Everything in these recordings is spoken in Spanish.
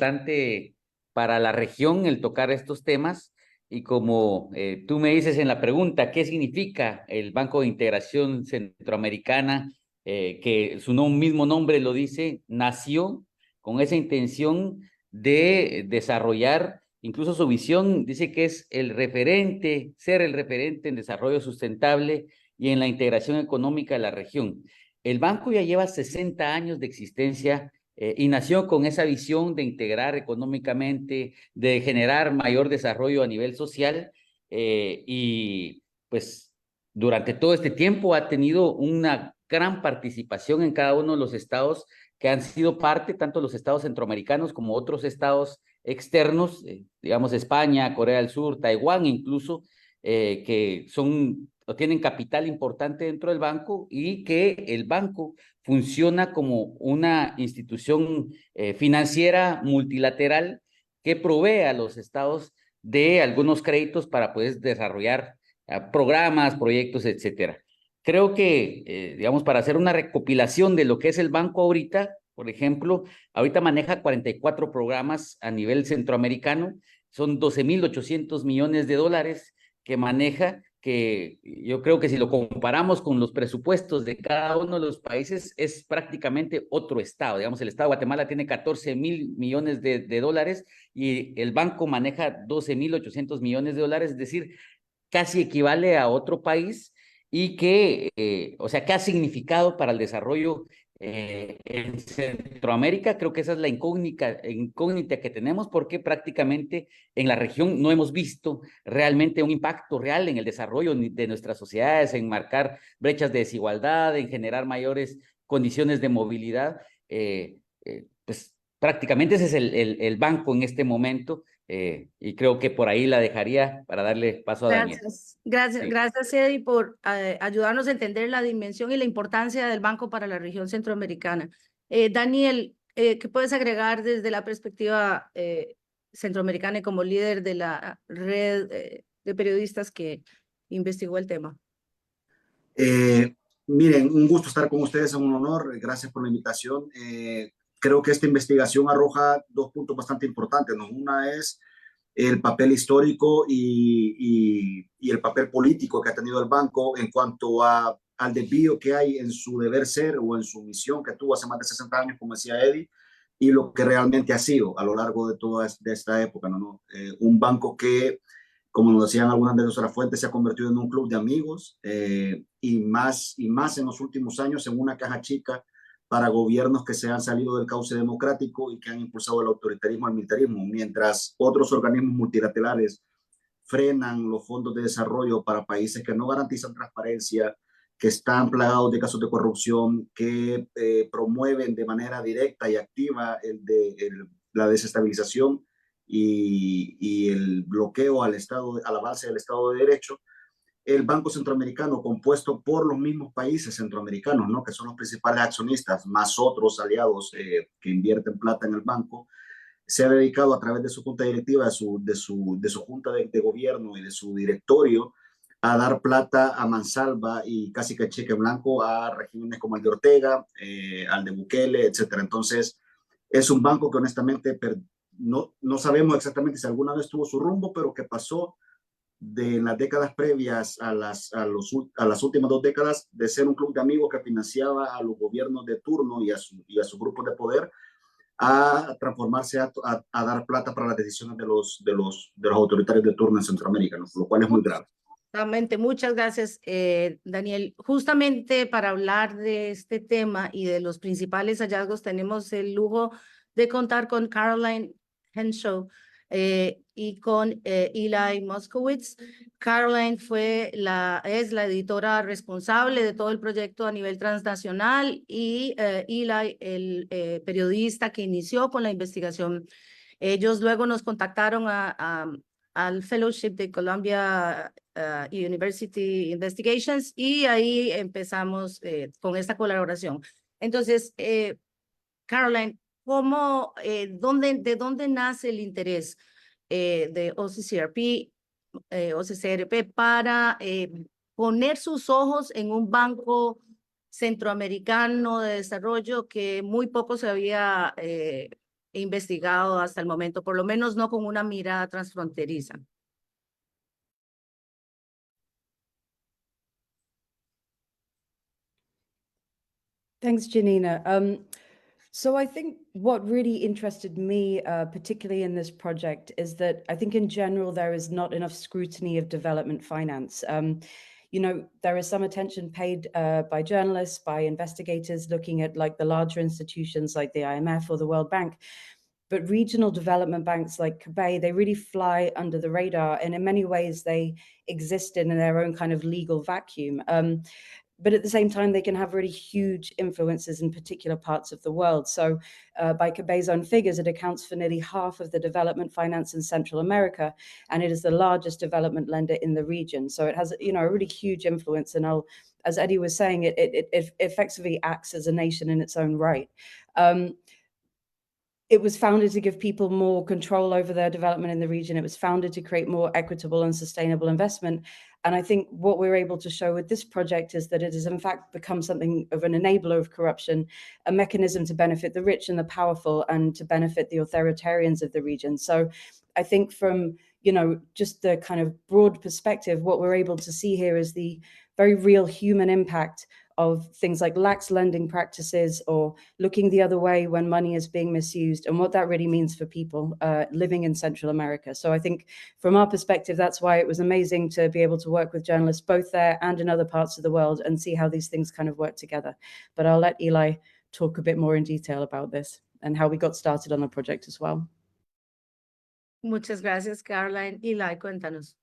importante para la región el tocar estos temas. Y como tú me dices en la pregunta, ¿qué significa el Banco de Integración Centroamericana? Que su mismo nombre lo dice, nació con esa intención de desarrollar, incluso su visión dice que es el referente, ser el referente en desarrollo sustentable y en la integración económica de la región. El banco ya lleva 60 años de existencia y nació con esa visión de integrar económicamente, de generar mayor desarrollo a nivel social y pues durante todo este tiempo ha tenido una gran participación en cada uno de los estados que han sido parte, tanto los estados centroamericanos como otros estados externos, digamos España, Corea del Sur, Taiwán incluso, que son o tienen capital importante dentro del banco y que el banco funciona como una institución financiera multilateral que provee a los estados de algunos créditos para poder desarrollar programas, proyectos, etcétera. Creo que, digamos, para hacer una recopilación de lo que es el banco ahorita, por ejemplo, ahorita maneja 44 programas a nivel centroamericano, son 12.800 millones de dólares que maneja, que yo creo que si lo comparamos con los presupuestos de cada uno de los países, es prácticamente otro estado. Digamos, el estado de Guatemala tiene 14.000 millones de dólares y el banco maneja 12.800 millones de dólares, es decir, casi equivale a otro país y que, o sea, ¿qué ha significado para el desarrollo en Centroamérica? Creo que esa es la incógnita que tenemos porque prácticamente en la región no hemos visto realmente un impacto real en el desarrollo de nuestras sociedades, en marcar brechas de desigualdad, en generar mayores condiciones de movilidad. Pues prácticamente ese es el banco en este momento. Y creo que por ahí la dejaría para darle paso a Daniel. Sí. Gracias, Eddie, por ayudarnos a entender la dimensión y la importancia del banco para la región centroamericana. Daniel, ¿qué puedes agregar desde la perspectiva centroamericana y como líder de la red de periodistas que investigó el tema? Miren, un gusto estar con ustedes, es un honor, gracias por la invitación. Creo que esta investigación arroja dos puntos bastante importantes, ¿no? Una es el papel histórico y el papel político que ha tenido el banco en cuanto al desvío que hay en su deber ser o en su misión que tuvo hace más de 60 años, como decía Eddie, y lo que realmente ha sido a lo largo de toda esta época, ¿no? Un banco que, como nos decían algunas de nuestras fuentes, se ha convertido en un club de amigos y más en los últimos años en una caja chica para gobiernos que se han salido del cauce democrático y que han impulsado el autoritarismo al militarismo, mientras otros organismos multilaterales frenan los fondos de desarrollo para países que no garantizan transparencia, que están plagados de casos de corrupción, que promueven de manera directa y activa la desestabilización y el bloqueo al avance del Estado de Derecho. El Banco Centroamericano, compuesto por los mismos países centroamericanos, ¿no? Que son los principales accionistas, más otros aliados que invierten plata en el banco, se ha dedicado a través de su junta directiva, de su junta de gobierno y de su directorio a dar plata a mansalva y casi que cheque blanco a regímenes como el de Ortega, al de Bukele, etcétera. Entonces, es un banco que honestamente no sabemos exactamente si alguna vez tuvo su rumbo, pero que pasó de las décadas previas a las últimas 2 décadas de ser un club de amigos que financiaba a los gobiernos de turno y a su grupo de poder a transformarse a dar plata para las decisiones de los autoritarios de turno en Centroamérica, ¿no? Lo cual es muy grave. Exactamente, muchas gracias, Daniel. Justamente para hablar de este tema y de los principales hallazgos, tenemos el lujo de contar con Caroline Henshaw y con Eli Moskowitz. Caroline es la editora responsable de todo el proyecto a nivel transnacional y Eli, el periodista que inició con la investigación. Ellos luego nos contactaron al fellowship de Columbia University Investigations y ahí empezamos con esta colaboración. Entonces, Caroline, ¿de dónde nace el interés de OCCRP para poner sus ojos en un banco centroamericano de desarrollo que muy poco se había investigado hasta el momento, por lo menos no con una mirada transfronteriza. Thanks, Janina. So I think what really interested me, particularly in this project, is that I think in general there is not enough scrutiny of development finance. You know, there is some attention paid by journalists, by investigators looking at like the larger institutions like the IMF or the World Bank. But regional development banks like CABEI, they really fly under the radar. And in many ways, they exist in their own kind of legal vacuum. But at the same time, they can have really huge influences in particular parts of the world. So by CABEI's own figures, it accounts for nearly half of the development finance in Central America, and it is the largest development lender in the region. So it has, you know, a really huge influence. And as Eddie was saying, it effectively acts as a nation in its own right. It was founded to give people more control over their development in the region. It was founded to create more equitable and sustainable investment. And I think what we're able to show with this project is that it has in fact become something of an enabler of corruption, a mechanism to benefit the rich and the powerful and to benefit the authoritarians of the region. So I think from, you know, just the kind of broad perspective, what we're able to see here is the very real human impact of things like lax lending practices or looking the other way when money is being misused, and what that really means for people living in Central America. So I think from our perspective, that's why it was amazing to be able to work with journalists both there and in other parts of the world and see how these things kind of work together. But I'll let Eli talk a bit more in detail about this and how we got started on the project as well. Muchas gracias, Caroline. Eli, cuéntanos.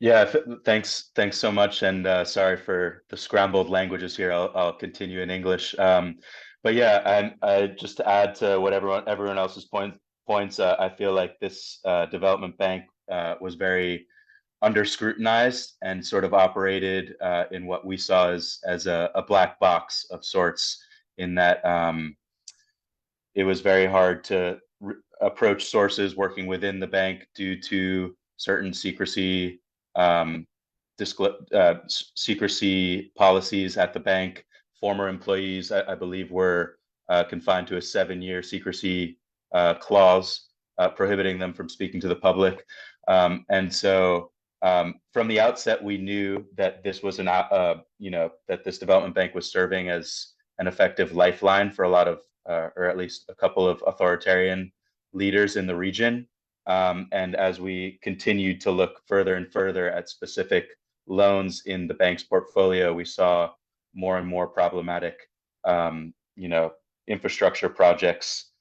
Yeah, thanks so much, and sorry for the scrambled languages here. I'll continue in English. But yeah, and just to add to what everyone else's points, I feel like this development bank was very under scrutinized and sort of operated in what we saw as a black box of sorts, in that it was very hard to approach sources working within the bank due to certain secrecy secrecy policies at the bank. Former employees, I believe, were confined to a 7-year secrecy clause prohibiting them from speaking to the public. And so from the outset, we knew that this was that this development bank was serving as an effective lifeline for a lot of, or at least a couple of authoritarian leaders in the region. And as we continued to look further and further at specific loans in the bank's portfolio, we saw more and more problematic, infrastructure projects,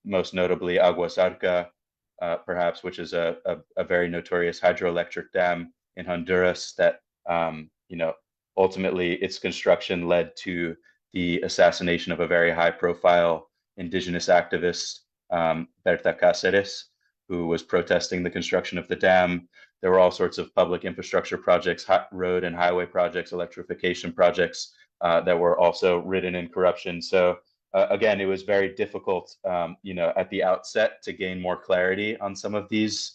most notably Aguas Arca, perhaps, which is a very notorious hydroelectric dam in Honduras that, ultimately its construction led to the assassination of a very high profile indigenous activist, Berta Cáceres, who was protesting the construction of the dam. There were all sorts of public infrastructure projects, road and highway projects, electrification projects that were also ridden in corruption. So again, it was very difficult, at the outset to gain more clarity on some of these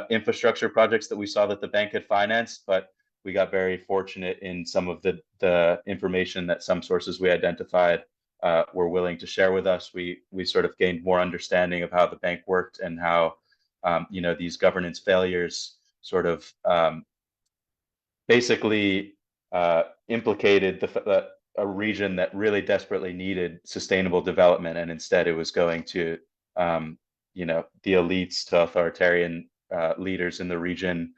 infrastructure projects that we saw that the bank had financed, but we got very fortunate in some of the information that some sources we identified were willing to share with us. We sort of gained more understanding of how the bank worked and how these governance failures sort of basically implicated a region that really desperately needed sustainable development, and instead it was going to the elites, to authoritarian leaders in the region.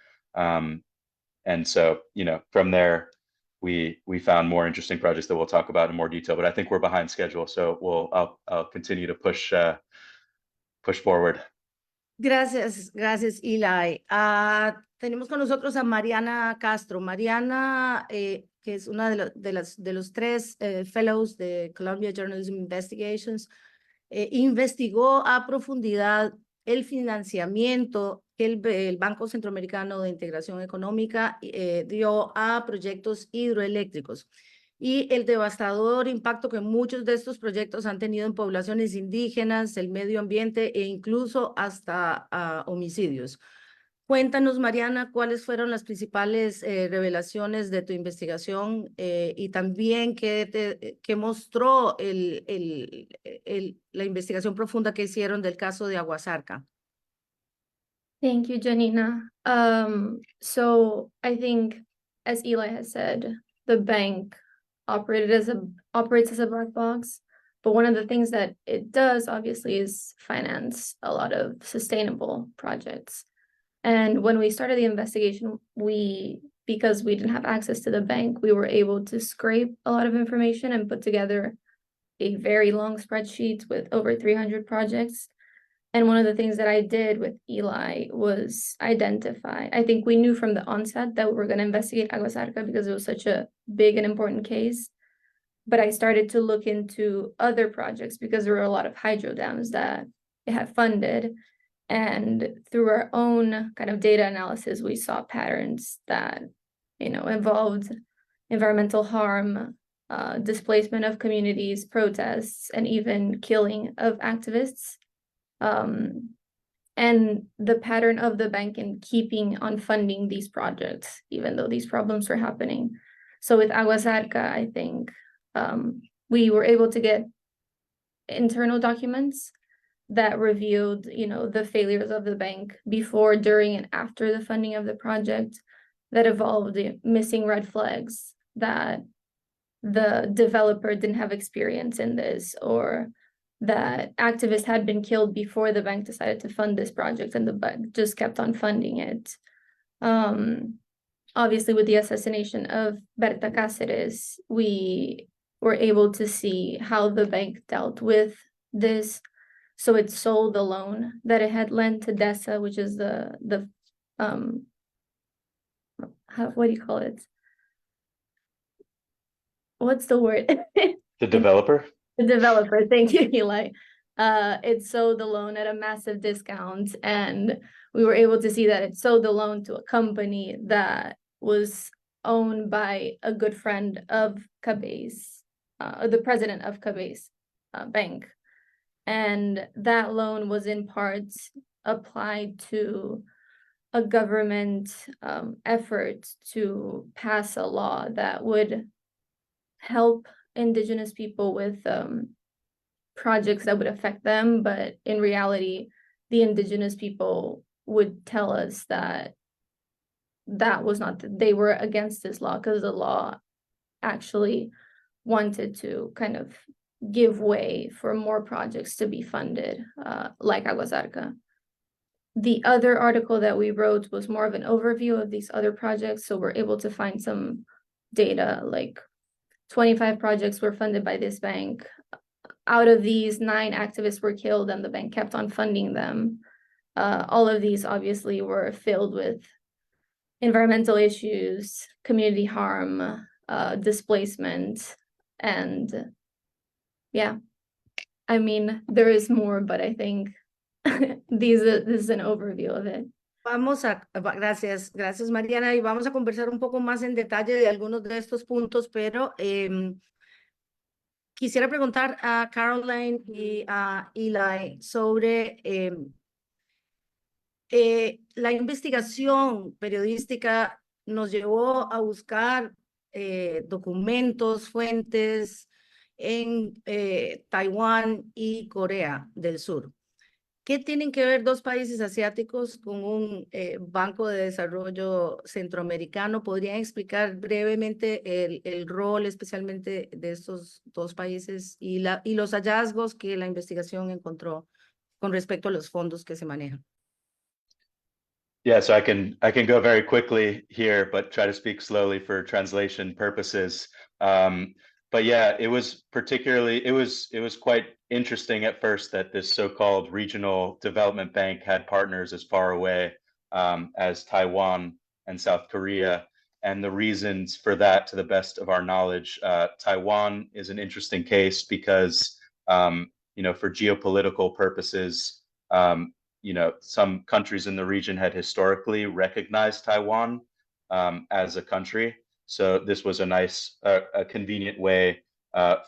And so from there we found more interesting projects that we'll talk about in more detail, but I think we're behind schedule, so I'll continue to push forward. Gracias, Eli. Tenemos con nosotros a Mariana Castro. Mariana, que es una de los 3 fellows de Columbia Journalism Investigations, investigó a profundidad el financiamiento que el Banco Centroamericano de Integración Económica dio a proyectos hidroeléctricos y el devastador impacto que muchos de estos proyectos han tenido en poblaciones indígenas, el medio ambiente e incluso hasta homicidios. Cuéntanos, Mariana, cuáles fueron las principales revelaciones de tu investigación y también qué mostró la investigación profunda que hicieron del caso de Aguasarca. Thank you, Janina. So I think, as Eli has said, the bank operates as a black box. But one of the things that it does, obviously, is finance a lot of sustainable projects. And when we started the investigation, because we didn't have access to the bank, we were able to scrape a lot of information and put together a very long spreadsheet with over 300 projects. And one of the things that I did with Eli was identify. I think we knew from the onset that we were going to investigate Aguasarca because it was such a big and important case. But I started to look into other projects because there were a lot of hydro dams that it had funded. And through our own kind of data analysis, we saw patterns that, involved environmental harm, displacement of communities, protests, and even killing of activists. And the pattern of the bank in keeping on funding these projects, even though these problems were happening. So with Aguasarca, I think we were able to get internal documents that revealed, the failures of the bank before, during, and after the funding of the project, that involved missing red flags, that the developer didn't have experience in this, or that activists had been killed before the bank decided to fund this project and the bank just kept on funding it. Obviously, with the assassination of Berta Cáceres, we were able to see how the bank dealt with this. So it sold the loan that it had lent to DESA, which is what do you call it? What's the word? The developer? The developer, thank you, Eli. It sold the loan at a massive discount, and we were able to see that it sold the loan to a company that was owned by a good friend of Cabé's, the president of Cabé's bank. And that loan was in part applied to a government effort to pass a law that would help Indigenous people with projects that would affect them. But in reality, the Indigenous people would tell us that was not, they were against this law because the law actually wanted to kind of give way for more projects to be funded, like Aguasarca. The other article that we wrote was more of an overview of these other projects. So we're able to find some data, like 25 projects were funded by this bank. Out of these, 9 activists were killed and the bank kept on funding them. All of these obviously were filled with environmental issues, community harm, displacement, and yeah, I mean, there is more, but I think this is an overview of it. Gracias Mariana, y vamos a conversar un poco más en detalle de algunos de estos puntos, pero quisiera preguntar a Caroline y a Eli sobre la investigación periodística nos llevó a buscar documentos, fuentes en Taiwán y Corea del Sur. ¿Qué tienen que ver dos países asiáticos con un Banco de Desarrollo Centroamericano? ¿Podrían explicar brevemente el rol especialmente de estos dos países y los hallazgos que la investigación encontró con respecto a los fondos que se manejan? Yeah, so I can go very quickly here, but try to speak slowly for translation purposes. But yeah, it was quite interesting at first that this so-called regional development bank had partners as far away as Taiwan and South Korea. And the reasons for that, to the best of our knowledge, Taiwan is an interesting case because, for geopolitical purposes, some countries in the region had historically recognized Taiwan as a country. So this was a convenient way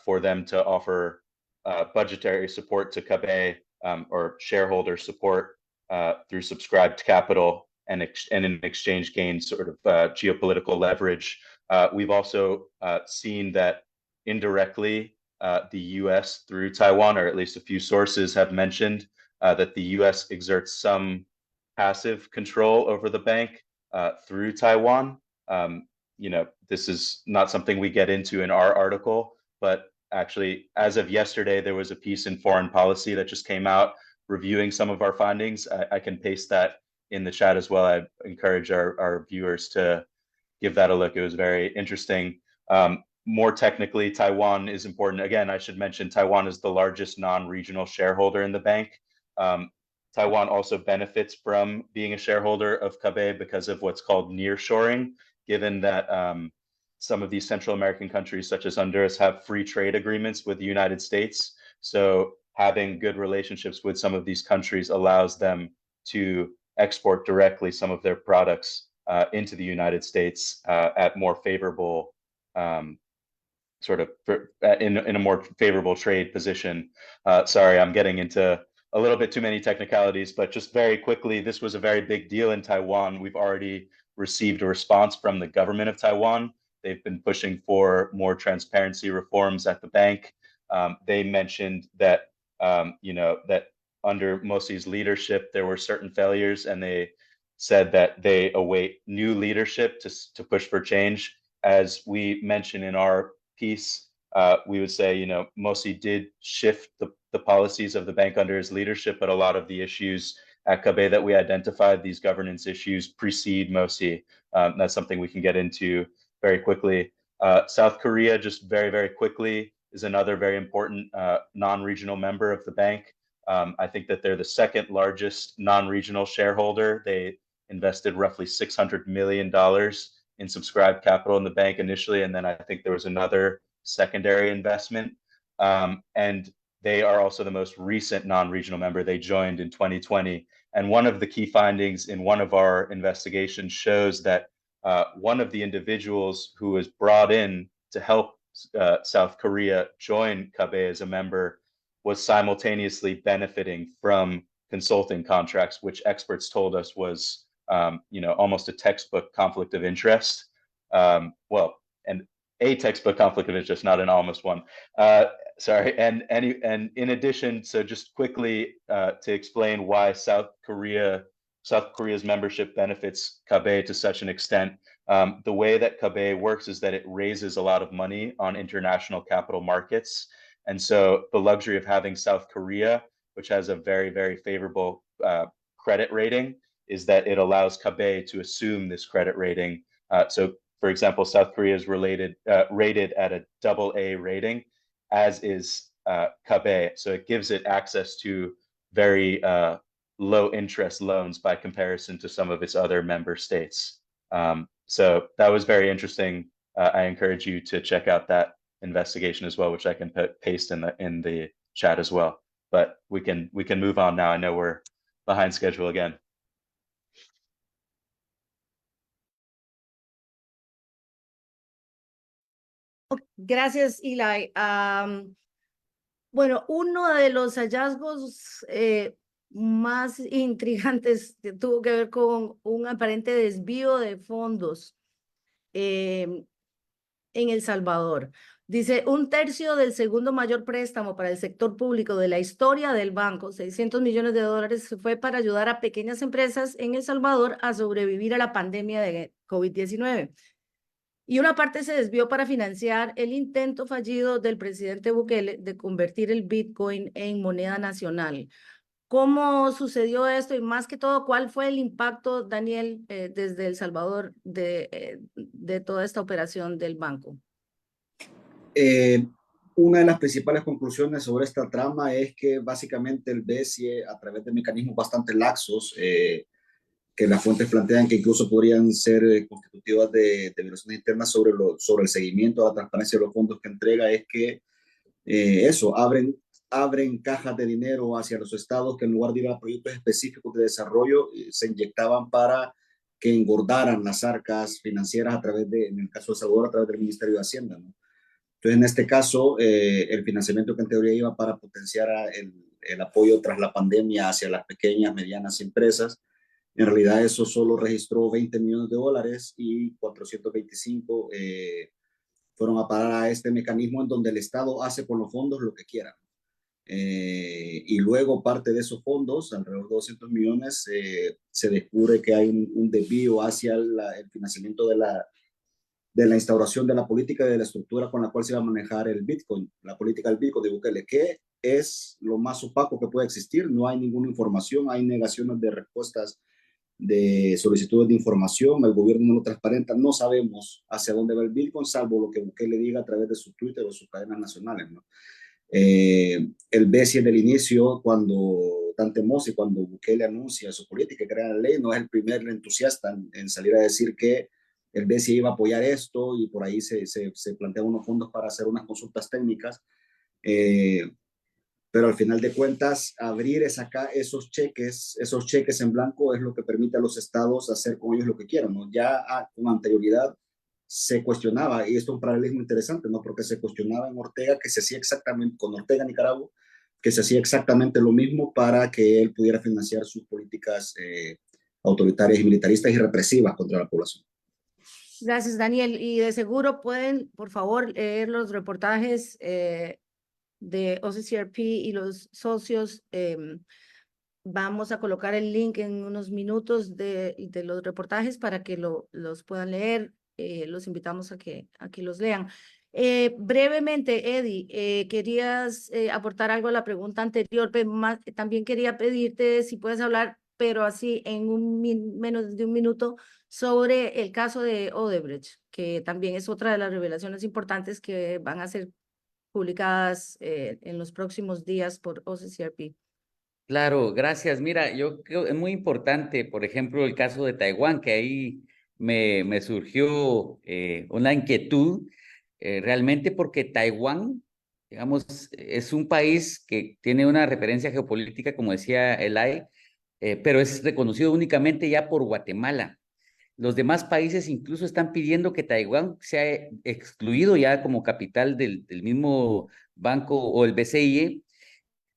for them to offer budgetary support to Cabé or shareholder support through subscribed capital and in exchange gain sort of geopolitical leverage. We've also seen that indirectly the US through Taiwan, or at least a few sources have mentioned that the US exerts some passive control over the bank through Taiwan. You know, this is not something we get into in our article, but actually, as of yesterday, there was a piece in Foreign Policy that just came out reviewing some of our findings. I can paste that in the chat as well. I encourage our viewers to give that a look. It was very interesting. More technically, Taiwan is important. Again, I should mention Taiwan is the largest non-regional shareholder in the bank. Taiwan also benefits from being a shareholder of CABE because of what's called nearshoring, given that some of these Central American countries, such as Honduras, have free trade agreements with the United States. So having good relationships with some of these countries allows them to export directly some of their products into the United States at more favorable in a more favorable trade position. Sorry, I'm getting into a little bit too many technicalities, but just very quickly, this was a very big deal in Taiwan. We've already received a response from the government of Taiwan. They've been pushing for more transparency reforms at the bank. They mentioned that that under Mosi's leadership, there were certain failures, and they said that they await new leadership to push for change. As we mentioned in our piece, we would say, Mosi did shift the policies of the bank under his leadership, but a lot of the issues at CABE that we identified, these governance issues, precede Mosi. That's something we can get into very quickly. South Korea, just very, very quickly, is another very important non-regional member of the bank. I think that they're the second largest non-regional shareholder. They invested roughly $600 million in subscribed capital in the bank initially, and then I think there was another secondary investment. And they are also the most recent non-regional member. They joined in 2020. And one of the key findings in one of our investigations shows that one of the individuals who was brought in to help South Korea join CABE as a member was simultaneously benefiting from consulting contracts, which experts told us was almost a textbook conflict of interest. And a textbook conflict of interest, not an almost one. Sorry. And in addition, so just quickly to explain why South Korea's membership benefits CABE to such an extent. The way that CABE works is that it raises a lot of money on international capital markets. And so the luxury of having South Korea, which has a very, very favorable credit rating, is that it allows CABE to assume this credit rating. So, for example, South Korea is rated at a AA rating, as is CABE. So it gives it access to very low interest loans by comparison to some of its other member states. So that was very interesting. I encourage you to check out that investigation as well, which I can paste in the chat as well. But we can move on now. I know we're behind schedule again. Gracias, Eli. Bueno, uno de los hallazgos más intrigantes tuvo que ver con un aparente desvío de fondos en El Salvador. Dice, 1/3 del segundo mayor préstamo para el sector público de la historia del banco, $600 millones, fue para ayudar a pequeñas empresas en El Salvador a sobrevivir a la pandemia de COVID-19. Y una parte se desvió para financiar el intento fallido del presidente Bukele de convertir el Bitcoin en moneda nacional. ¿Cómo sucedió esto? Y más que todo, ¿cuál fue el impacto, Daniel, desde El Salvador de toda esta operación del banco? Una de las principales conclusiones sobre esta trama es que básicamente el BCE, a través de mecanismos bastante laxos, que las fuentes plantean que incluso podrían ser constitutivas de violaciones internas sobre el seguimiento a la transparencia de los fondos que entrega, es que abren cajas de dinero hacia los estados que en lugar de ir a proyectos específicos de desarrollo, se inyectaban para que engordaran las arcas financieras en el caso de El Salvador, a través del Ministerio de Hacienda, ¿no? Entonces, en este caso, el financiamiento que en teoría iba para potenciar el apoyo tras la pandemia hacia las pequeñas, medianas empresas, En realidad eso solo registró $20 millones y 425 fueron a parar a este mecanismo en donde el Estado hace con los fondos lo que quiera. Y luego parte de esos fondos, alrededor de 200 millones, se descubre que hay un desvío hacia el financiamiento de la instauración de la política y de la estructura con la cual se va a manejar el Bitcoin, la política del Bitcoin de Bukele, que es lo más opaco que puede existir. No hay ninguna información, hay negaciones de respuestas de solicitudes de información, el gobierno no lo transparenta, no sabemos hacia dónde va el Bitcoin, salvo lo que Bukele diga a través de su Twitter o sus cadenas nacionales, ¿no? El BESI en el inicio, cuando Dante Mossi, cuando Bukele anuncia su política y crea la ley, no es el primer entusiasta en salir a decir que el BESI iba a apoyar esto y por ahí se plantean unos fondos para hacer unas consultas técnicas. Pero al final de cuentas, abrir esos cheques en blanco es lo que permite a los estados hacer con ellos lo que quieran, ¿no? Ya con anterioridad se cuestionaba, y esto es un paralelismo interesante, ¿no? Porque se cuestionaba en Ortega que se hacía exactamente, con Ortega Nicaragua, que se hacía exactamente lo mismo para que él pudiera financiar sus políticas autoritarias y militaristas y represivas contra la población. Gracias, Daniel. Y de seguro pueden, por favor, leer los reportajes de OCCRP y los socios. Vamos a colocar el link en unos minutos de los reportajes para que los puedan leer. Los invitamos a que los lean. Brevemente, Eddie, querías aportar algo a la pregunta anterior, pero también quería pedirte si puedes hablar, pero así en menos de un minuto, sobre el caso de Odebrecht, que también es otra de las revelaciones importantes que van a ser publicadas en los próximos días por OCCRP. Claro, gracias. Mira, yo creo que es muy importante, por ejemplo, el caso de Taiwán, que ahí me surgió una inquietud, realmente porque Taiwán, digamos, es un país que tiene una referencia geopolítica, como decía Elay, pero es reconocido únicamente ya por Guatemala. Los demás países incluso están pidiendo que Taiwán sea excluido ya como capital del mismo banco o el BCIE.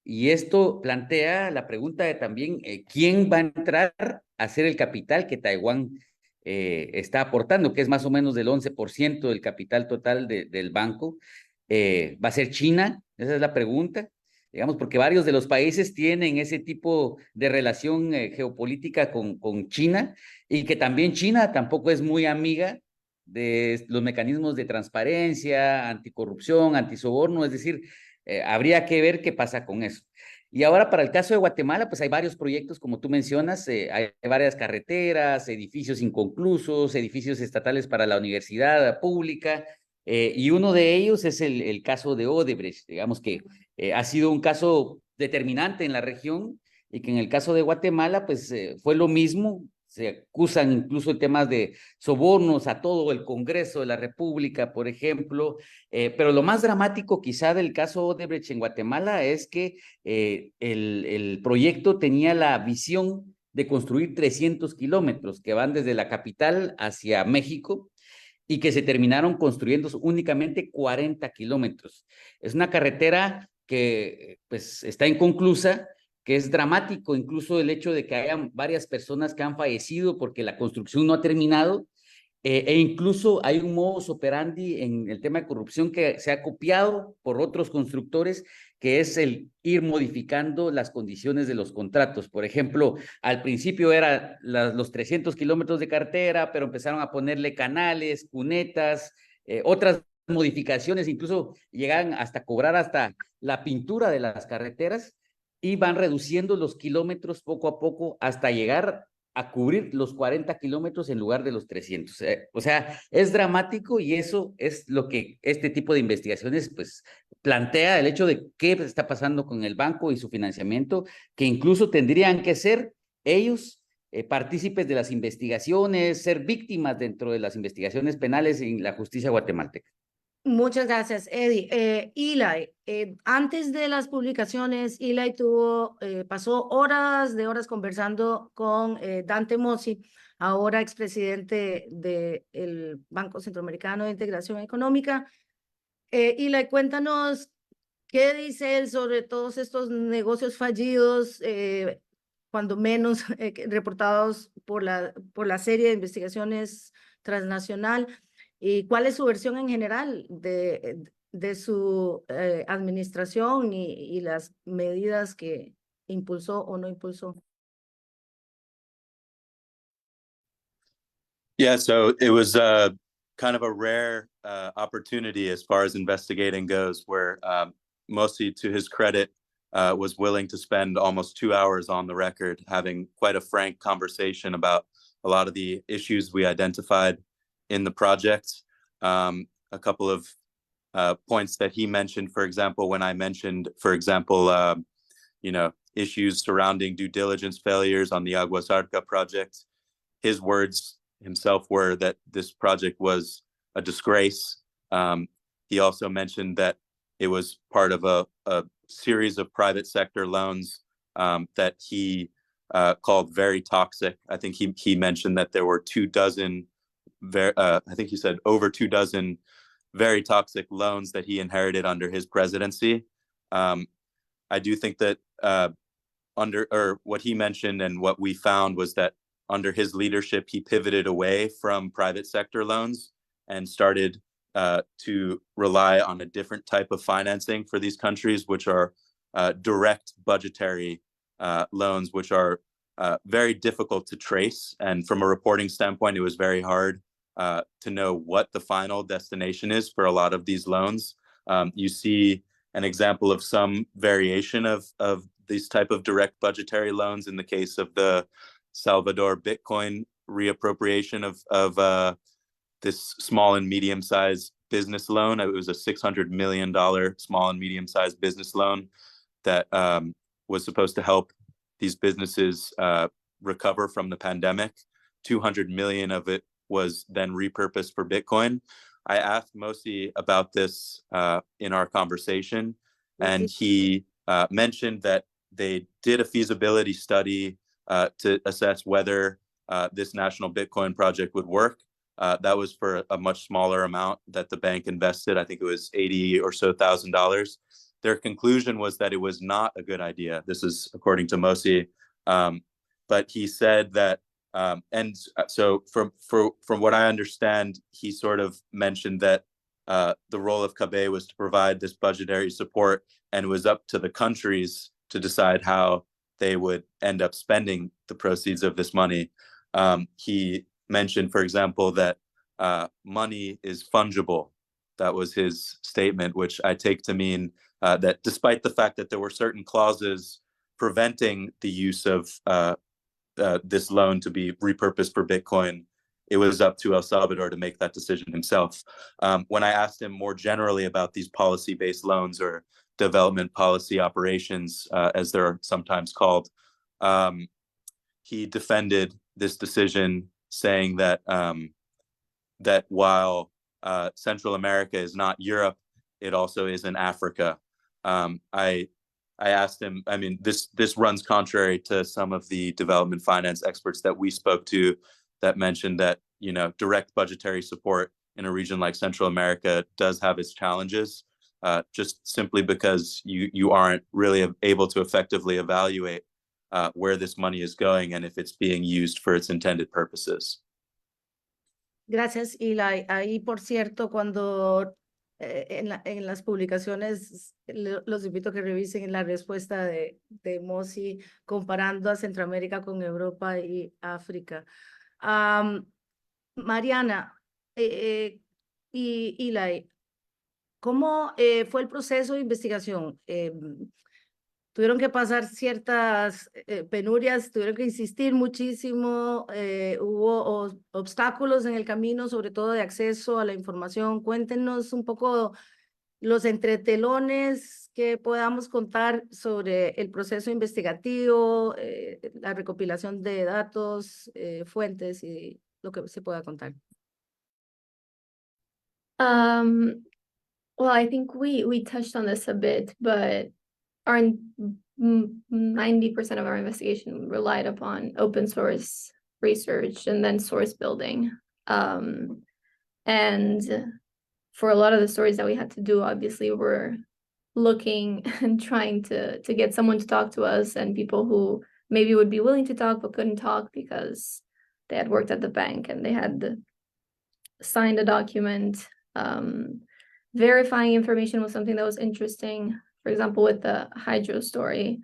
Y esto plantea la pregunta de también quién va a entrar a ser el capital que Taiwán está aportando, que es más o menos del 11% del capital total del banco. ¿Va a ser China? Esa es la pregunta. Digamos, porque varios de los países tienen ese tipo de relación geopolítica con China y que también China tampoco es muy amiga de los mecanismos de transparencia, anticorrupción, antisoborno, es decir, habría que ver qué pasa con eso. Y ahora para el caso de Guatemala, pues hay varios proyectos, como tú mencionas, hay varias carreteras, edificios inconclusos, edificios estatales para la universidad pública, y uno de ellos es el caso de Odebrecht, digamos que ha sido un caso determinante en la región y que en el caso de Guatemala, pues fue lo mismo. Se acusan incluso en temas de sobornos a todo el Congreso de la República, por ejemplo, pero lo más dramático quizá del caso Odebrecht en Guatemala es que el proyecto tenía la visión de construir 300 kilómetros que van desde la capital hacia México y que se terminaron construyendo únicamente 40 kilómetros. Es una carretera que pues está inconclusa, que es dramático incluso el hecho de que hayan varias personas que han fallecido porque la construcción no ha terminado, e incluso hay un modus operandi en el tema de corrupción que se ha copiado por otros constructores, que es el ir modificando las condiciones de los contratos. Por ejemplo, al principio eran los 300 kilómetros de carretera, pero empezaron a ponerle canales, cunetas, otras modificaciones, incluso llegan hasta cobrar hasta la pintura de las carreteras y van reduciendo los kilómetros poco a poco hasta llegar a cubrir los 40 kilómetros en lugar de los 300. O sea, es dramático y eso es lo que este tipo de investigaciones pues plantea, el hecho de qué está pasando con el banco y su financiamiento, que incluso tendrían que ser ellos partícipes de las investigaciones, ser víctimas dentro de las investigaciones penales en la justicia guatemalteca. Muchas gracias, Eddie. Eli, antes de las publicaciones, Eli pasó horas de horas conversando con Dante Mossi, ahora expresidente del Banco Centroamericano de Integración Económica. Eli, cuéntanos qué dice él sobre todos estos negocios fallidos, cuando menos reportados por la serie de investigaciones transnacional. ¿Y cuál es su versión en general de su administración y las medidas que impulsó o no impulsó? Yeah, so it was kind of a rare opportunity as far as investigating goes, where Mossi, to his credit, was willing to spend almost 2 hours on the record, having quite a frank conversation about a lot of the issues we identified in the project. A couple of points that he mentioned, for example, when I mentioned, for example, issues surrounding due diligence failures on the Agua Zarca project, his words himself were that this project was a disgrace. He also mentioned that it was part of a series of private sector loans that he called very toxic. I think he mentioned that there were 24, I think he said over 24 very toxic loans that he inherited under his presidency. I do think that what he mentioned and what we found was that under his leadership, he pivoted away from private sector loans and started to rely on a different type of financing for these countries, which are direct budgetary loans, which are very difficult to trace. And from a reporting standpoint, it was very hard to know what the final destination is for a lot of these loans. You see an example of some variation of these type of direct budgetary loans in the case of the Salvador Bitcoin reappropriation of this small and medium-sized business loan. It was a $600 million small and medium-sized business loan that was supposed to help these businesses recover from the pandemic. 200 million of it was then repurposed for Bitcoin. I asked Mossi about this in our conversation, and he mentioned that they did a feasibility study to assess whether this national Bitcoin project would work. That was for a much smaller amount that the bank invested. I think it was $80,000 or so. Their conclusion was that it was not a good idea. This is according to Mossi. But he said that, and so from what I understand, he sort of mentioned that the role of CABE was to provide this budgetary support, and it was up to the countries to decide how they would end up spending the proceeds of this money. He mentioned, for example, that money is fungible. That was his statement, which I take to mean that despite the fact that there were certain clauses preventing the use of this loan to be repurposed for Bitcoin, it was up to El Salvador to make that decision himself. When I asked him more generally about these policy-based loans or development policy operations, as they're sometimes called, he defended this decision, saying that that while Central America is not Europe, it also is in Africa. I asked him, I mean, this runs contrary to some of the development finance experts that we spoke to that mentioned that, direct budgetary support in a region like Central America does have its challenges, just simply because you aren't really able to effectively evaluate where this money is going and if it's being used for its intended purposes. Gracias, Eli. Ahí, por cierto, cuando en las publicaciones, los invito a que revisen la respuesta de Mossi comparando a Centroamérica con Europa y África. Mariana y Eli, ¿cómo fue el proceso de investigación? Tuvieron que pasar ciertas penurias, tuvieron que insistir muchísimo, hubo obstáculos en el camino, sobre todo de acceso a la información. Cuéntenos un poco los entretelones que podamos contar sobre el proceso investigativo, la recopilación de datos, fuentes y lo que se pueda contar. Well, I think we touched on this a bit, but our 90% of our investigation relied upon open source research and then source building. And for a lot of the stories that we had to do, obviously, we're looking and trying to get someone to talk to us and people who maybe would be willing to talk but couldn't talk because they had worked at the bank and they had signed a document. Verifying information was something that was interesting. For example, with the hydro story,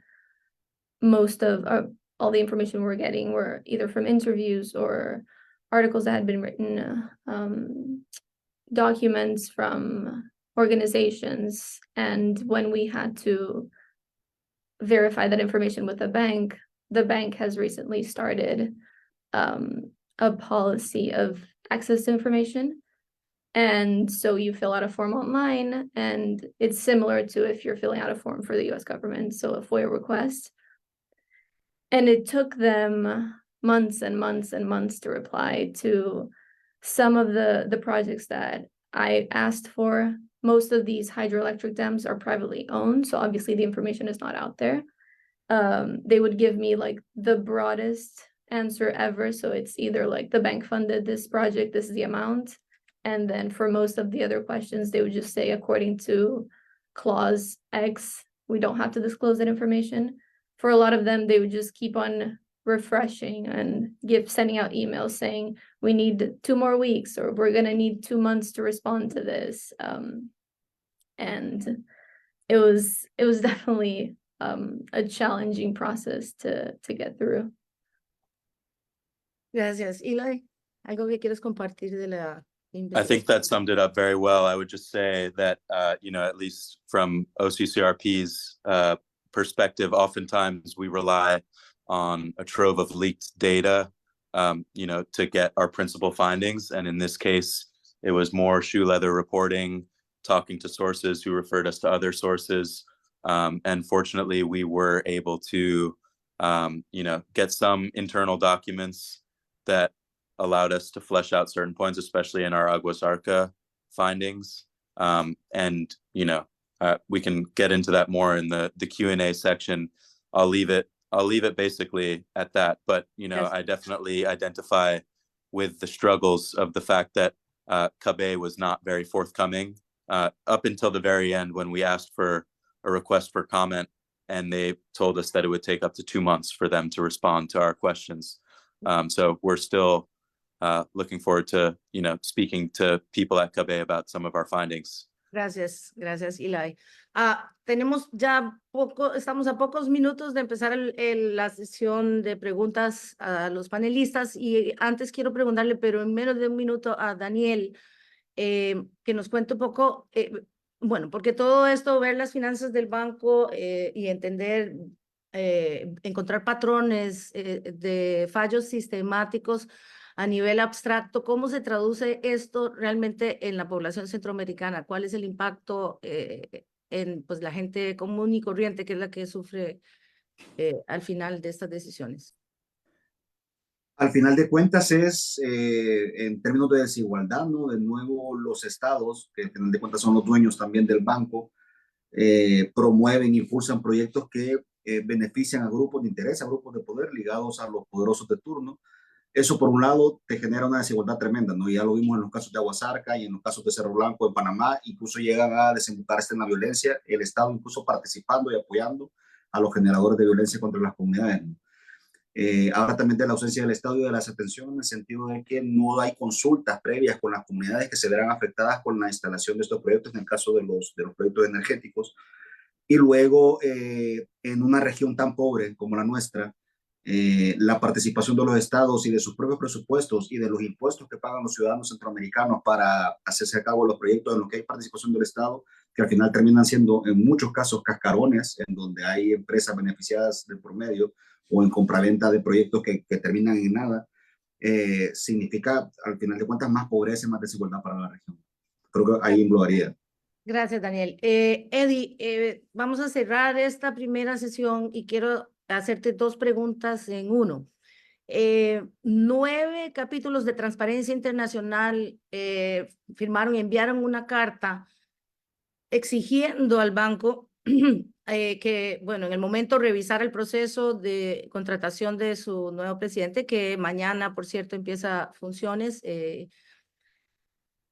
most of all the information we're getting were either from interviews or articles that had been written, documents from organizations. And when we had to verify that information with the bank has recently started a policy of access to information. And so you fill out a form online, and it's similar to if you're filling out a form for the US government, so a FOIA request. And it took them months and months and months to reply to some of the projects that I asked for. Most of these hydroelectric dams are privately owned, so obviously the information is not out there. They would give me like the broadest answer ever. So it's either like the bank funded this project, this is the amount. And then for most of the other questions, they would just say, according to clause X, we don't have to disclose that information. For a lot of them, they would just keep on refreshing and sending out emails saying, we need 2 more weeks, or we're gonna need 2 months to respond to this. And it was definitely a challenging process to get through. Gracias. Eli, ¿algo que quieres compartir de la I think that summed it up very well. I would just say that, at least from OCCRP's perspective, oftentimes we rely on a trove of leaked data, to get our principal findings. And in this case, it was more shoe leather reporting, talking to sources who referred us to other sources. And fortunately, we were able to, get some internal documents that allowed us to flesh out certain points, especially in our Aguas Arca findings. We can get into that more in the Q&A section. I'll leave it basically at that. But, Yes. I definitely identify with the struggles of the fact that CABE was not very forthcoming up until the very end when we asked for a request for comment, and they told us that it would take up to 2 months for them to respond to our questions. So we're still looking forward to, speaking to people at CABE about some of our findings. Gracias, Eli. Estamos a pocos minutos de empezar la sesión de preguntas a los panelistas, y antes quiero preguntarle, pero en menos de un minuto, a Daniel, que nos cuente un poco, porque todo esto, ver las finanzas del banco y entender, encontrar patrones de fallos sistemáticos a nivel abstracto, ¿cómo se traduce esto realmente en la población centroamericana? ¿Cuál es el impacto en la gente común y corriente, que es la que sufre al final de estas decisiones? Al final de cuentas es en términos de desigualdad, ¿no? De nuevo, los estados, que al final de cuentas son los dueños también del banco, promueven, impulsan proyectos que benefician a grupos de interés, a grupos de poder ligados a los poderosos de turno. Eso, por un lado, te genera una desigualdad tremenda, ¿no? Ya lo vimos en los casos de Aguas Arca y en los casos de Cerro Blanco en Panamá, incluso llegan a desembocarse en la violencia, el Estado incluso participando y apoyando a los generadores de violencia contra las comunidades, ¿no? Ahora también de la ausencia del Estado y de la desatención, en el sentido de que no hay consultas previas con las comunidades que se verán afectadas con la instalación de estos proyectos, en el caso de los proyectos energéticos. Y luego, en una región tan pobre como la nuestra, la participación de los estados y de sus propios presupuestos y de los impuestos que pagan los ciudadanos centroamericanos para hacerse a cabo los proyectos en los que hay participación del Estado, que al final terminan siendo en muchos casos cascarones, en donde hay empresas beneficiadas de por medio, o en compraventa de proyectos que terminan en nada, significa al final de cuentas más pobreza y más desigualdad para la región. Creo que ahí englobaría. Gracias, Daniel. Eddie, vamos a cerrar esta primera sesión y quiero hacerte 2 preguntas en uno. 9 capítulos de Transparencia Internacional firmaron y enviaron una carta exigiendo al banco que, en el momento revisara el proceso de contratación de su nuevo presidente, que mañana, por cierto, empieza funciones.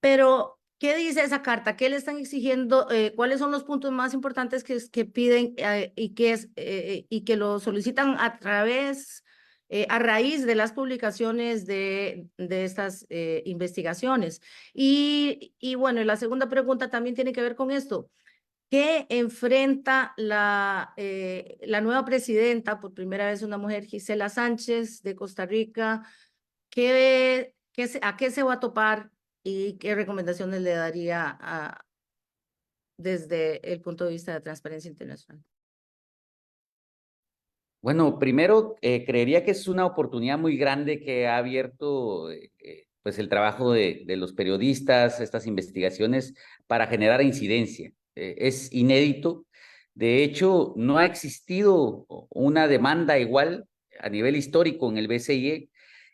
Pero ¿Qué dice esa carta? ¿Qué le están exigiendo? ¿Cuáles son los puntos más importantes que piden y que lo solicitan a través, a raíz de las publicaciones de estas investigaciones? Y bueno, la segunda pregunta también tiene que ver con esto. ¿Qué enfrenta la nueva presidenta, por primera vez una mujer, Gisela Sánchez de Costa Rica? ¿A qué se va a topar y qué recomendaciones le daría desde el punto de vista de Transparencia Internacional? Bueno, primero, creería que es una oportunidad muy grande que ha abierto pues el trabajo de los periodistas, estas investigaciones, para generar incidencia. Es inédito. De hecho, no ha existido una demanda igual a nivel histórico en el BCIE,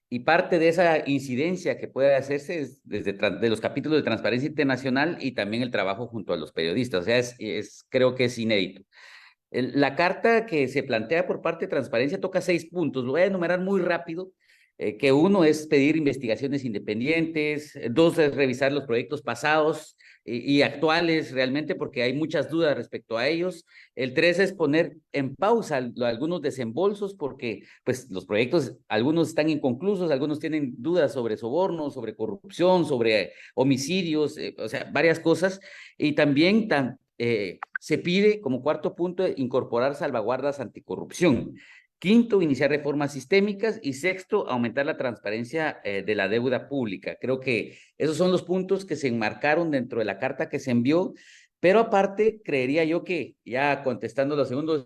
y parte de esa incidencia que puede hacerse es desde de los capítulos de Transparencia Internacional y también el trabajo junto a los periodistas. O sea, creo que es inédito. La carta que se plantea por parte de Transparencia toca 6 puntos. Lo voy a enumerar muy rápido. Que uno es pedir investigaciones independientes, 2 es revisar los proyectos pasados y actuales realmente, porque hay muchas dudas respecto a ellos. El 3 es poner en pausa algunos desembolsos, porque pues los proyectos, algunos están inconclusos, algunos tienen dudas sobre sobornos, sobre corrupción, sobre homicidios, o sea, varias cosas. Y también se pide como cuarto punto incorporar salvaguardas anticorrupción. Quinto, iniciar reformas sistémicas. Y sexto, aumentar la transparencia de la deuda pública. Creo que esos son los puntos que se enmarcaron dentro de la carta que se envió. Pero aparte, creería yo que, ya contestando los segundos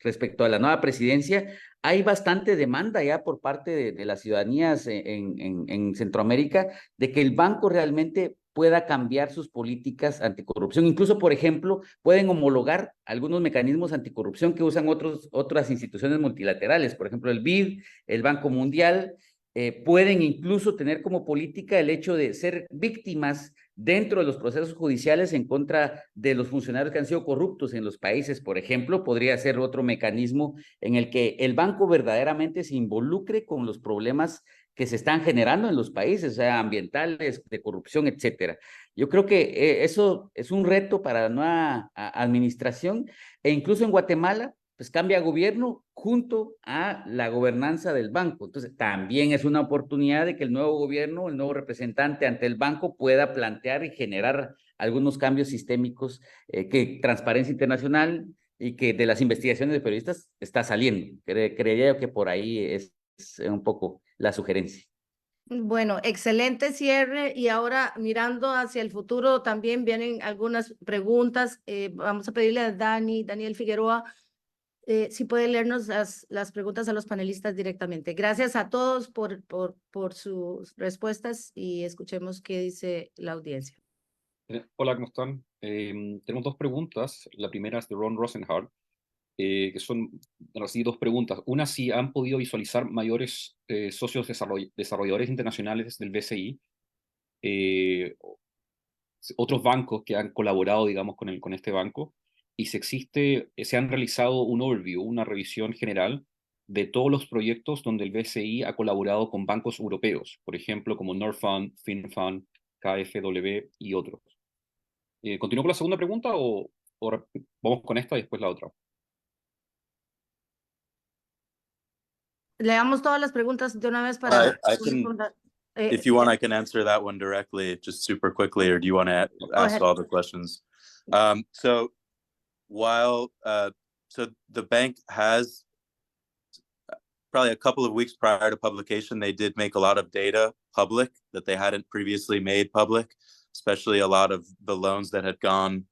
respecto a la nueva presidencia, hay bastante demanda ya por parte de las ciudadanías en Centroamérica de que el banco realmente pueda cambiar sus políticas anticorrupción. Incluso, por ejemplo, pueden homologar algunos mecanismos anticorrupción que usan otras instituciones multilaterales. Por ejemplo, el BID, el Banco Mundial, pueden incluso tener como política el hecho de ser víctimas dentro de los procesos judiciales en contra de los funcionarios que han sido corruptos en los países. Por ejemplo, podría ser otro mecanismo en el que el banco verdaderamente se involucre con los problemas que se están generando en los países, o sea, ambientales, de corrupción, etcétera. Yo creo que eso es un reto para la nueva administración, e incluso en Guatemala, pues cambia gobierno junto a la gobernanza del banco. Entonces, también es una oportunidad de que el nuevo gobierno, el nuevo representante ante el banco pueda plantear y generar algunos cambios sistémicos que Transparencia Internacional y que de las investigaciones de periodistas está saliendo. Creería yo que por ahí es un poco la sugerencia. Bueno, excelente cierre, y ahora mirando hacia el futuro también vienen algunas preguntas. Vamos a pedirle a Daniel Figueroa, si puede leernos las preguntas a los panelistas directamente. Gracias a todos por sus respuestas, y escuchemos qué dice la audiencia. Hola, ¿cómo están? Tenemos 2 preguntas. La primera es de Ron Rosenhart, que son así 2 preguntas. Una, si han podido visualizar mayores socios desarrolladores internacionales del BCI, otros bancos que han colaborado, digamos, con este banco, y si se han realizado un overview, una revisión general de todos los proyectos donde el BCI ha colaborado con bancos europeos, por ejemplo, como Norfund, FinFund, KfW y otros. ¿Continúo con la segunda pregunta o vamos con esta y después la otra? Leamos todas las preguntas de una vez para... If you want, I can answer that one directly, just super quickly, or do you want to ask all the questions? So the bank has, probably a couple of weeks prior to publication, they did make a lot of data public that they hadn't previously made public, especially a lot of the loans that had gone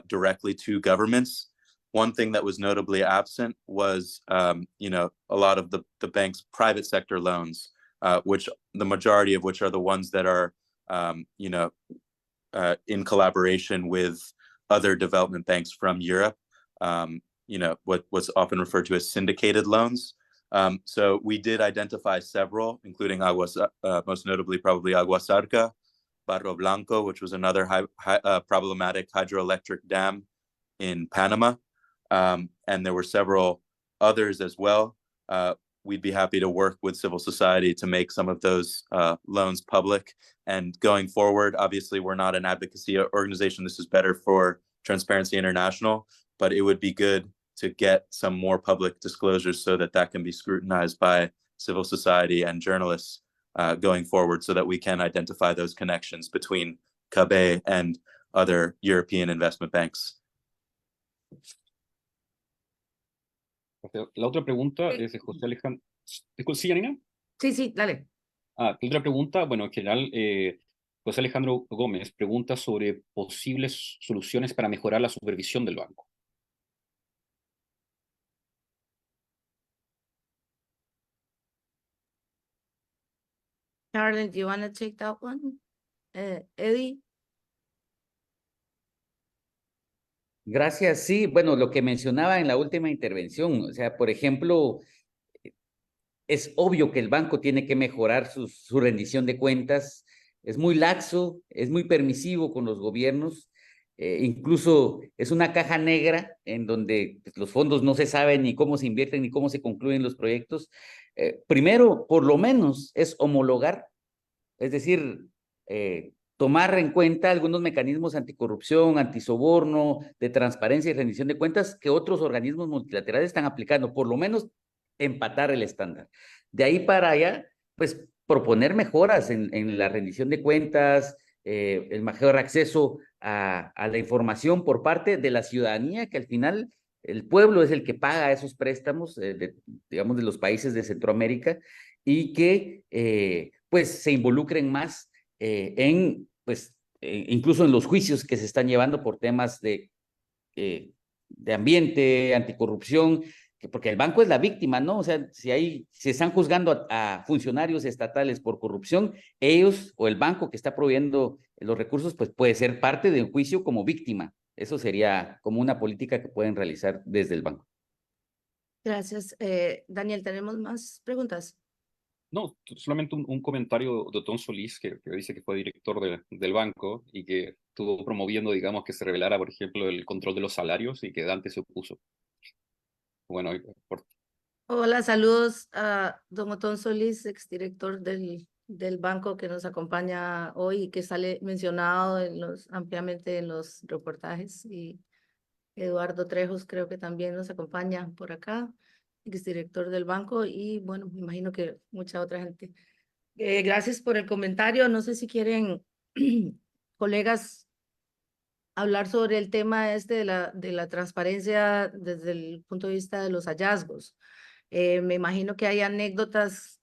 directly to governments. One thing that was notably absent was, a lot of the bank's private sector loans, which the majority of which are the ones that are, in collaboration with other development banks from Europe, what's often referred to as syndicated loans. So we did identify several, including most notably probably Aguasarca, Barro Blanco, which was another problematic hydroelectric dam in Panama. And there were several others as well. we'd be happy to work with civil society to make some of those loans public. And going forward, obviously, we're not an advocacy organization. This is better for Transparency International, but it would be good to get some more public disclosures so that that can be scrutinized by civil society and journalists going forward, so that we can identify those connections between CABE and other European investment banks. La otra pregunta es de José Alejandro. ¿Sí, Janina? Sí, sí, dale. La otra pregunta, bueno, en general, José Alejandro Gómez pregunta sobre posibles soluciones para mejorar la supervisión del banco. Carolyn, do you want to take that one? Eddie? Gracias. Sí, bueno, lo que mencionaba en la última intervención, o sea, por ejemplo, es obvio que el banco tiene que mejorar su rendición de cuentas. Es muy laxo, es muy permisivo con los gobiernos. Incluso es una caja negra en donde pues, los fondos no se saben ni cómo se invierten ni cómo se concluyen los proyectos. Primero, por lo menos, es homologar, es decir, tomar en cuenta algunos mecanismos anticorrupción, antisoborno, de transparencia y rendición de cuentas que otros organismos multilaterales están aplicando, por lo menos empatar el estándar. De ahí para allá, pues proponer mejoras en la rendición de cuentas, el mayor acceso a la información por parte de la ciudadanía, que al final el pueblo es el que paga esos préstamos, digamos, de los países de Centroamérica, y que pues se involucren más incluso en los juicios que se están llevando por temas de ambiente, anticorrupción, porque el banco es la víctima, ¿no? O sea, si están juzgando a funcionarios estatales por corrupción, ellos o el banco que está proveyendo los recursos, pues puede ser parte de un juicio como víctima. Eso sería como una política que pueden realizar desde el banco. Gracias. Daniel, ¿tenemos más preguntas? No, solamente un comentario de Otón Solís, que dice que fue director del banco y que estuvo promoviendo, digamos, que se revelara, por ejemplo, el control de los salarios y que Dante se opuso. Bueno, Hola, saludos a don Otón Solís, exdirector del banco que nos acompaña hoy y que sale mencionado ampliamente en los reportajes. Y Eduardo Trejos creo que también nos acompaña por acá, exdirector del banco, y bueno, me imagino que mucha otra gente. Gracias por el comentario. No sé si quieren, colegas, hablar sobre el tema de la transparencia desde el punto de vista de los hallazgos. Me imagino que hay anécdotas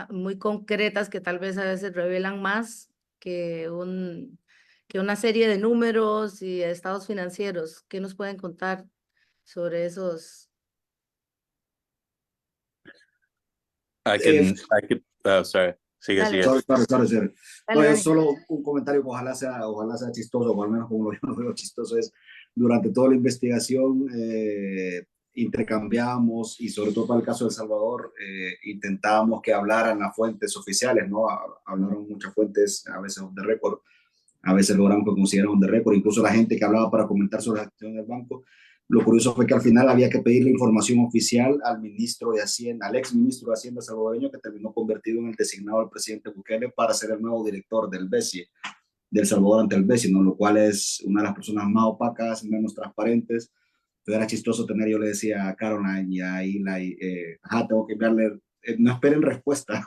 muy concretas que tal vez a veces revelan más que una serie de números y estados financieros. ¿Qué nos pueden contar sobre esos? Sorry. Sigue. Sorry. No, Dale. es solo un comentario que ojalá sea chistoso, o al menos como yo lo veo chistoso, es durante toda la investigación intercambiamos, y sobre todo para el caso de El Salvador, intentábamos que hablaran las fuentes oficiales, ¿no? Hablaron muchas fuentes, a veces on the record, a veces logramos que consiguieran on the record, incluso la gente que hablaba para comentar sobre la gestión del banco. Lo curioso fue que al final había que pedir la información oficial al ministro de Hacienda, al ex ministro de Hacienda salvadoreño, que terminó convertido en el designado del presidente Bukele para ser el nuevo director del BESI, del Salvador ante el BESI, ¿no? Lo cual es una de las personas más opacas, menos transparentes. Entonces era chistoso tener, yo le decía a Caroline y a Eli, tengo que enviarle, no esperen respuesta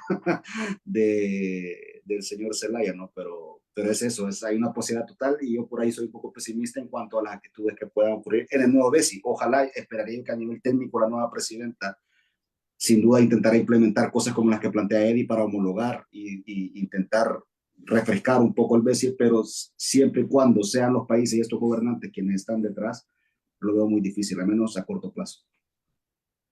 del señor Zelaya, ¿no? Pero es eso, hay una posibilidad total, y yo por ahí soy un poco pesimista en cuanto a las actitudes que puedan ocurrir en el nuevo BESI. Ojalá, esperaría que a nivel técnico la nueva presidenta sin duda intentará implementar cosas como las que plantea Eddie para homologar y intentar refrescar un poco el BESI, pero siempre y cuando sean los países y estos gobernantes quienes están detrás, lo veo muy difícil, al menos a corto plazo.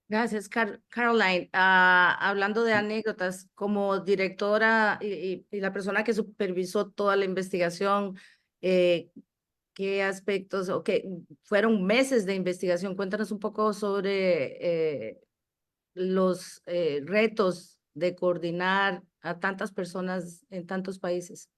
Gracias, Caroline. Hablando de anécdotas, como directora y la persona que supervisó toda la investigación, ¿qué aspectos o qué fueron meses de investigación? Cuéntanos un poco sobre los retos de coordinar a tantas personas en tantos países.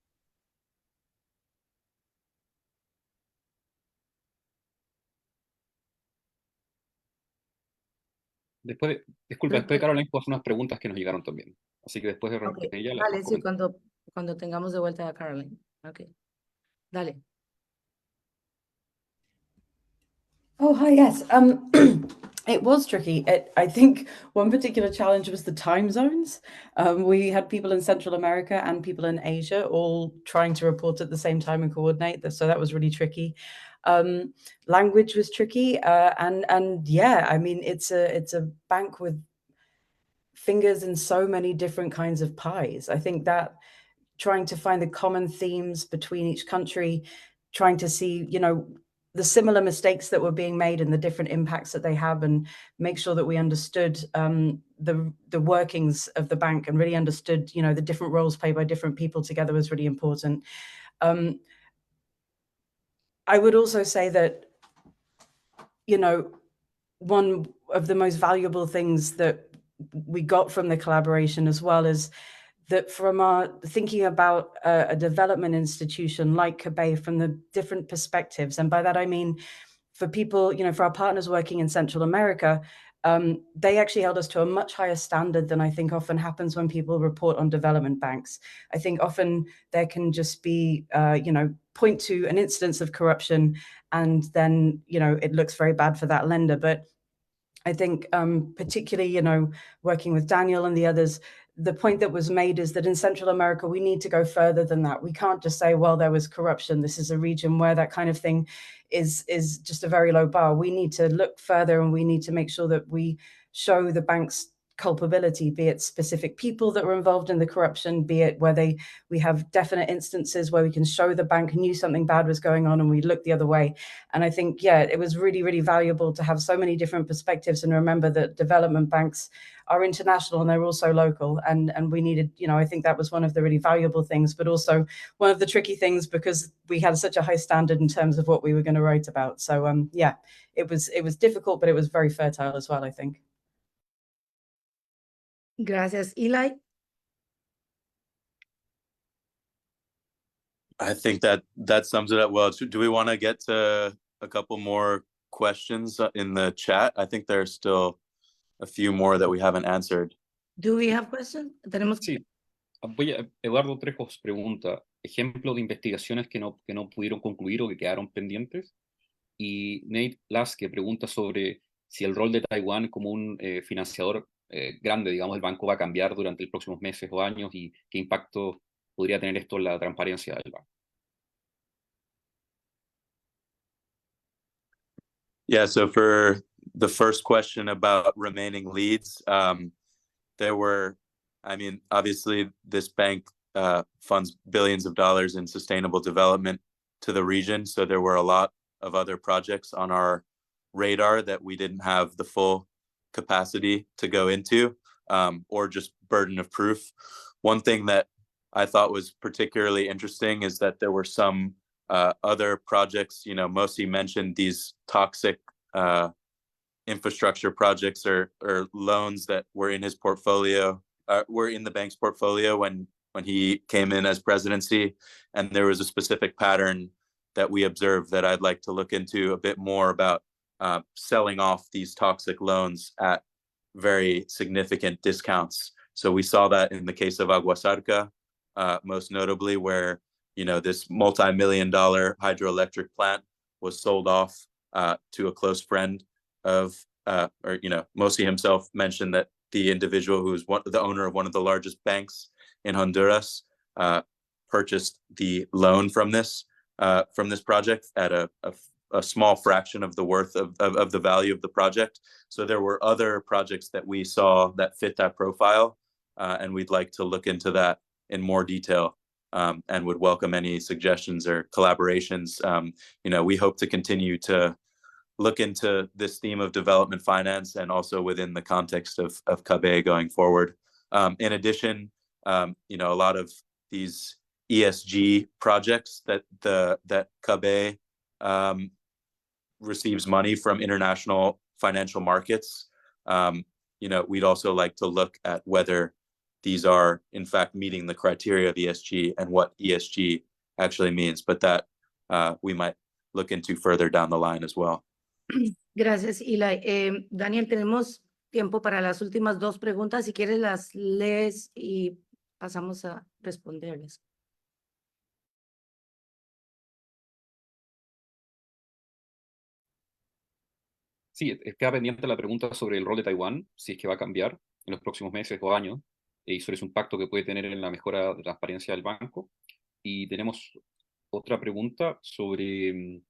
Disculpa, después de Caroline puedo hacer unas preguntas que nos llegaron también. Así que después de Ok, ella dale, las sí, comento. cuando tengamos de vuelta a Caroline. Ok, dale. Oh, hi, yes. It was tricky. I think one particular challenge was the time zones. We had people in Central America and people in Asia all trying to report at the same time and coordinate. So that was really tricky. Language was tricky, and yeah, I mean, it's a bank with fingers in so many different kinds of pies. I think that trying to find the common themes between each country, trying to see, the similar mistakes that were being made and the different impacts that they have, and make sure that we understood the workings of the bank and really understood, the different roles played by different people together was really important. I would also say that, one of the most valuable things that we got from the collaboration as well is that from our thinking about a development institution like Cabay from the different perspectives. And by that, I mean, for people, for our partners working in Central America, they actually held us to a much higher standard than I think often happens when people report on development banks. I think often there can just be, point to an instance of corruption and then, it looks very bad for that lender. But I think particularly, working with Daniel and the others, the point that was made is that in Central America, we need to go further than that. We can't just say, well, there was corruption. This is a region where that kind of thing is just a very low bar. We need to look further, and we need to make sure that we show the bank's culpability, be it specific people that were involved in the corruption, be it where we have definite instances where we can show the bank knew something bad was going on and we look the other way. And I think, yeah, it was really, really valuable to have so many different perspectives and remember that development banks are international and they're also local. And we needed, I think that was one of the really valuable things, but also one of the tricky things because we had such a high standard in terms of what we were going to write about. So yeah, it was difficult, but it was very fertile as well, I think. Gracias. Eli? I think that sums it up well. Do we want to get to a couple more questions in the chat? I think there's still a few more that we haven't answered. Do we have questions? Sí. Eduardo Trejos pregunta, ejemplo de investigaciones que no pudieron concluir o que quedaron pendientes. Y Nate Laske pregunta sobre si el rol de Taiwán como un financiador grande, digamos, del banco va a cambiar durante los próximos meses o años y qué impacto podría tener esto en la transparencia del banco. Yeah, so for the first question about remaining leads, there were, obviously this bank funds billions of dollars in sustainable development to the region. So there were a lot of other projects on our radar that we didn't have the full capacity to go into, or just burden of proof. One thing that I thought was particularly interesting is that there were some other projects, Mosi mentioned these toxic infrastructure projects or loans that were in his portfolio, were in the bank's portfolio when he came in as presidency. And there was a specific pattern that we observed that I'd like to look into a bit more about, selling off these toxic loans at very significant discounts. So we saw that in the case of Aguasarca, most notably, where this multi-million-dollar hydroelectric plant was sold off to a close friend of, Mosi himself mentioned that the individual who was the owner of one of the largest banks in Honduras purchased the loan from this project at a small fraction of the worth of the value of the project. So there were other projects that we saw that fit that profile, and we'd like to look into that in more detail, and would welcome any suggestions or collaborations. We hope to continue to look into this theme of development finance and also within the context of Cabay going forward. In addition, a lot of these ESG projects that Cabay receives money from international financial markets. We'd also like to look at whether these are in fact meeting the criteria of ESG and what ESG actually means, but that we might look into further down the line as well. Gracias, Eli. Daniel, tenemos tiempo para las últimas dos preguntas. Si quieres las lees y pasamos a responderles. Sí, queda pendiente la pregunta sobre el rol de Taiwán, si es que va a cambiar en los próximos meses o años, y sobre su impacto que puede tener en la mejora de transparencia del banco. Y tenemos otra pregunta sobre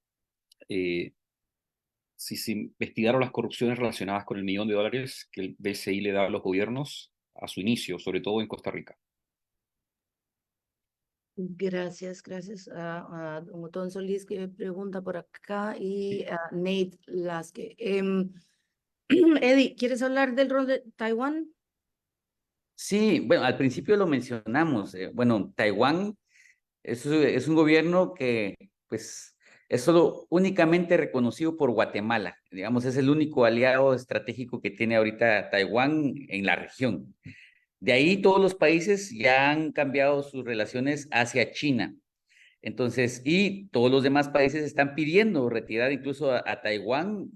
si se investigaron las corrupciones relacionadas con el $1.000.000 que el BCI le da a los gobiernos a su inicio, sobre todo en Costa Rica. Gracias a don Otón Solís que pregunta por acá y a Nate Lasque. Eddie, ¿quieres hablar del rol de Taiwán? Sí, bueno, al principio lo mencionamos. Bueno, Taiwán es un gobierno que, pues, es solo únicamente reconocido por Guatemala. Digamos, es el único aliado estratégico que tiene ahorita Taiwán en la región. De ahí todos los países ya han cambiado sus relaciones hacia China. Entonces, y todos los demás países están pidiendo retirar incluso a Taiwán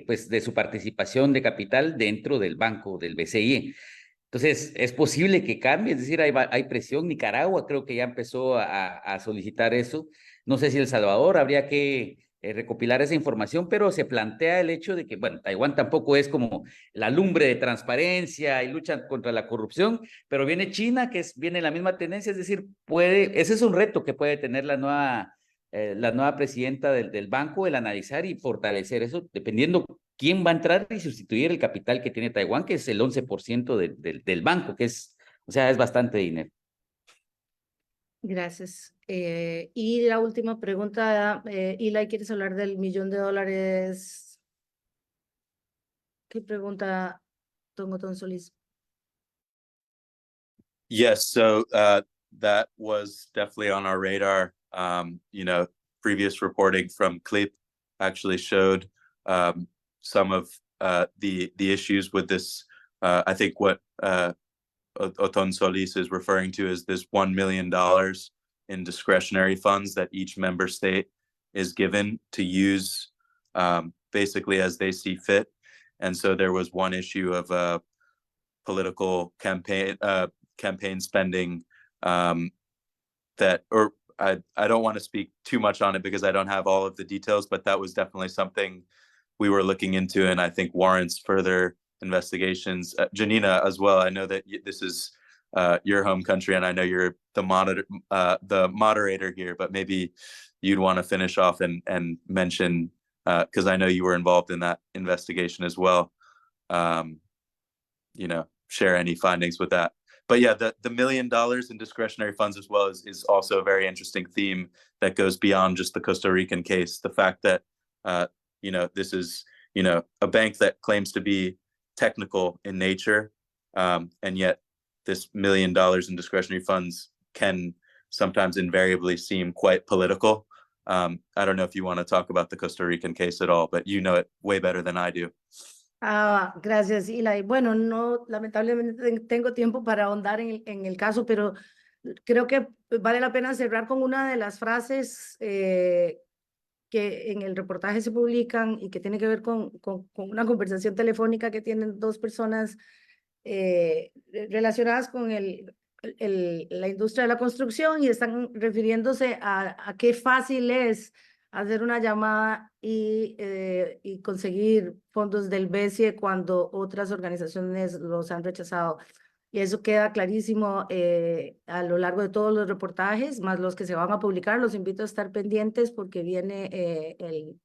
pues, de su participación de capital dentro del banco, del BCI. Entonces, es posible que cambie, es decir, hay presión. Nicaragua creo que ya empezó a solicitar eso. No sé si El Salvador habría que recopilar esa información, pero se plantea el hecho de que, bueno, Taiwán tampoco es como la lumbre de transparencia y lucha contra la corrupción, pero viene China, viene la misma tendencia, es decir, ese es un reto que puede tener la nueva presidenta del banco, el analizar y fortalecer eso, dependiendo quién va a entrar y sustituir el capital que tiene Taiwán, que es el 11% del banco, o sea, es bastante dinero. Gracias. Y la última pregunta, Eli, ¿quieres hablar del $1.000.000? ¿Qué pregunta, don Otón Solís? Yes, so that was definitely on our radar. Previous reporting from CLIP actually showed some of the issues with this. I think what Otón Solís is referring to is this $1 million in discretionary funds that each member state is given to use basically as they see fit. And so there was one issue of political campaign spending I don't want to speak too much on it because I don't have all of the details, but that was definitely something we were looking into and I think warrants further investigations. Janina, as well, I know that this is your home country and I know you're the moderator here, but maybe you'd want to finish off and mention, because I know you were involved in that investigation as well, share any findings with that. But yeah, the $1 million in discretionary funds as well is also a very interesting theme that goes beyond just the Costa Rican case. The fact that, this is, a bank that claims to be technical in nature, and yet this $1 million in discretionary funds can sometimes invariably seem quite political. I don't know if you want to talk about the Costa Rican case at all, but you know it way better than I do. Gracias, Eli. Bueno, no, lamentablemente tengo tiempo para ahondar en el caso, pero creo que vale la pena cerrar con una de las frases que en el reportaje se publican y que tiene que ver con una conversación telefónica que tienen dos personas relacionadas con la industria de la construcción y están refiriéndose a qué fácil es hacer una llamada y conseguir fondos del BCE cuando otras organizaciones los han rechazado. Y eso queda clarísimo a lo largo de todos los reportajes, más los que se van a publicar. Los invito a estar pendientes porque viene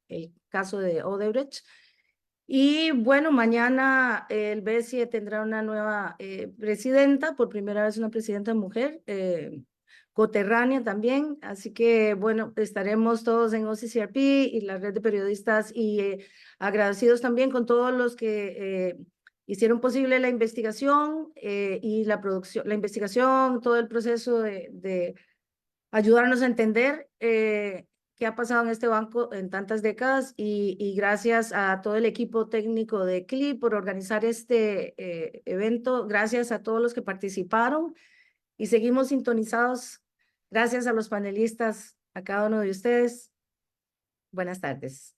el caso de Odebrecht. Y bueno, mañana el BCE tendrá una nueva presidenta, por primera vez una presidenta mujer, coterránea también, así que bueno, estaremos todos en OCCRP y la red de periodistas y agradecidos también con todos los que hicieron posible la investigación y la producción, la investigación, todo el proceso de ayudarnos a entender qué ha pasado en este banco en tantas décadas y gracias a todo el equipo técnico de CLIP por organizar este evento, gracias a todos los que participaron y seguimos sintonizados. Gracias a los panelistas, a cada uno de ustedes. Buenas tardes.